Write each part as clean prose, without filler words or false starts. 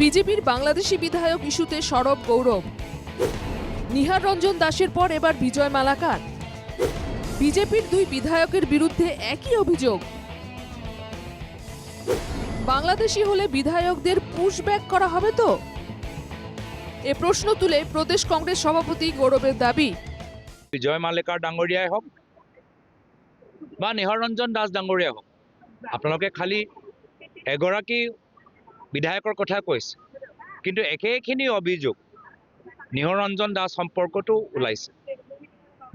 বিজেপির বাংলাদেশি বিধায়ক ইস্যুতে সরব গৌরব। নিহার রঞ্জন দাসের পর এবার বিজয় মালাকার। বিজেপির দুই বিধায়কের বিরুদ্ধে একই অভিযোগ। বাংলাদেশি হলে বিধায়কদের পুশব্যাক করা হবে তো? এ প্রশ্ন তুলে প্রদেশ কংগ্রেস সভাপতি গৌরবের দাবি, বিজয় মালাকাৰ ডাঙৰীয়াই হওক বা নিহাৰ ৰঞ্জন দাস ডাঙৰীয়াই হওক, আপোনালোকে খালি এগৰাকী বিধায়কৰ কথা কৈছে, কিন্তু একেখিনি অভিযোগ নিহাৰ ৰঞ্জন দাস সম্পৰ্কতো ওলাইছে।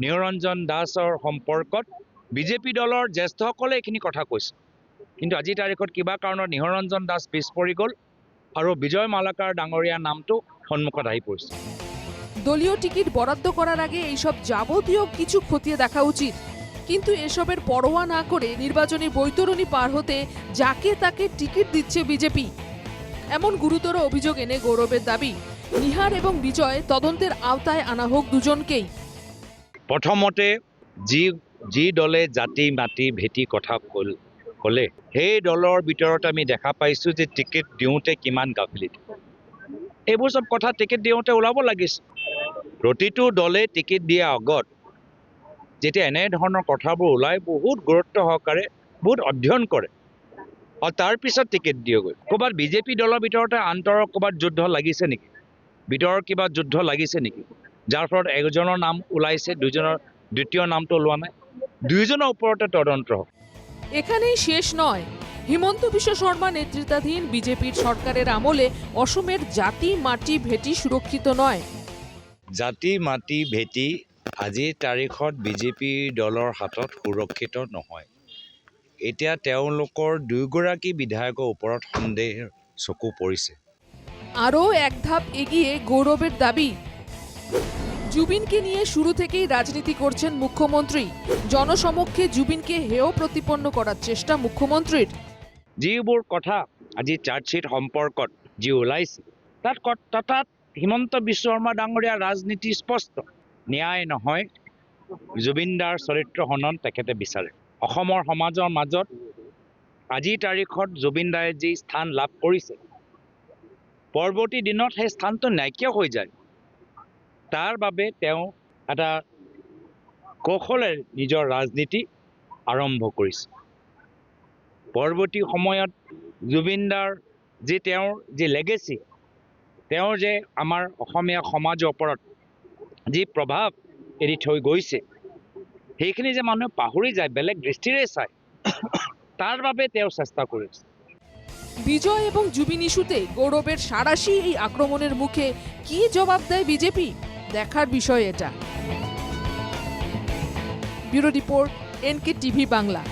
নিহাৰ ৰঞ্জন দাসৰ সম্পৰ্কত বিজেপি দলৰ জ্যেষ্ঠসকলে এইখিনি কথা কৈছে, কিন্তু আজিৰ তাৰিখত কিবা কাৰণত নিহাৰ ৰঞ্জন দাস পিছ পৰি গ'ল আৰু বিজয় মালাকাৰ ডাঙৰীয়াৰ নামটো সন্মুখত আহি পৰিছে। দলীয় টিকিট বরাদ্দ করার আগে এইসব যাবতীয় কিছু খতিয়ে দেখা উচিত, কিন্তু এসবের পরোয়া না করে নির্বাচনী বৈতরণী পার হতে যাকে তাকে টিকিট দিচ্ছে বিজেপি। এমন গুরুতর অভিযোগ এনে গৌরবের দাবি, নিহার এবং বিজয় তদন্তের আওতায় আনা হোক দুজনকেই। প্ৰথমতে যি দলে জাতি মাটি ভেটি কথা ক'লে সেই দলৰ ভিতৰত আমি দেখা পাইছোঁ যে টিকেট দিওঁতে কিমান গাফিলতি। এইবোৰ চব কথা টিকেট দিওঁতে ওলাব লাগিছে। প্ৰতিটো দলে টিকেট দিয়াৰ আগত যেতিয়া এনেধৰণৰ কথাবোৰ ওলাই বহুত গুৰুত্ব সহকাৰে বহুত অধ্যয়ন কৰে আৰু তাৰপিছত টিকেট দিয়েগৈ। ক'ৰবাত বিজেপি দলৰ ভিতৰতে আন্তৰৰ ক'ৰবাত যুদ্ধ লাগিছে নেকি, ভিতৰৰ কিবা যুদ্ধ লাগিছে নেকি, যাৰ ফলত এজনৰ নাম ওলাইছে, দুজনৰ দ্বিতীয় নামটো ওলোৱা নাই। দুইজনৰ ওপৰতে তদন্ত হোক। এখানেই শেষ নয়। হিমন্ত বিশ্ব শর্মা নেতৃত্বাধীন বিজেপির সরকারের আমলে অসমের জাতি মাটি ভেটি সুরক্ষিত নয়। জাতি মাটি ভেটি আজিৰ তাৰিখত বিজেপি দলৰ হাতত সুৰক্ষিত নহয়। এতিয়া তেওঁলোকৰ দুয়োগৰাকী বিধায়কৰ ওপৰত সন্দেহৰ চকু পৰিছে। আরও এক ধাপ এগিয়ে গৌরবের দাবি, জুবিনকে নিয়ে শুরু থেকেই রাজনীতি করছেন মুখ্যমন্ত্রী। জনসমক্ষে জুবিনকে হেয় প্রতিপন্ন করার চেষ্টা মুখ্যমন্ত্রীর। যিবোৰ কথা আজি চাৰ্জশ্বিট সম্পৰ্কত যি ওলাইছে তাত হিমন্ত বিশ্ব শৰ্মা ডাঙৰীয়াৰ ৰাজনীতি স্পষ্ট। ন্যায় নহয়, জুবিনদাৰ চৰিত্ৰ হনন তেখেতে বিচাৰে। অসমৰ সমাজৰ মাজত আজিৰ তাৰিখত জুবিনদায়ে যি স্থান লাভ কৰিছে, পৰৱৰ্তী দিনত সেই স্থানটো নাইকিয়া হৈ যায়। তাৰ বাবে তেওঁ এটা কৌশলেৰে নিজৰ ৰাজনীতি আৰম্ভ কৰিছে। পৰৱৰ্তী সময়ত জুবিনদাৰ যি তেওঁৰ যি লেগেচি, তেওঁৰ যে আমাৰ অসমীয়া সমাজৰ ওপৰত যি প্ৰভাৱ এৰি থৈ গৈছে, সেইখিনি যে মানুহে পাহৰি যায়, বেলেগ দৃষ্টিৰে চায়, তাৰ বাবে তেওঁ চেষ্টা কৰিছে। বিজয় এবং জুবিন ইস্যুতে গৌরবের সাঁড়াশি এই আক্রমণের মুখে কি জবাব দেয় বিজেপি, দেখার বিষয় এটা। Bureau report, NK TV Bangla.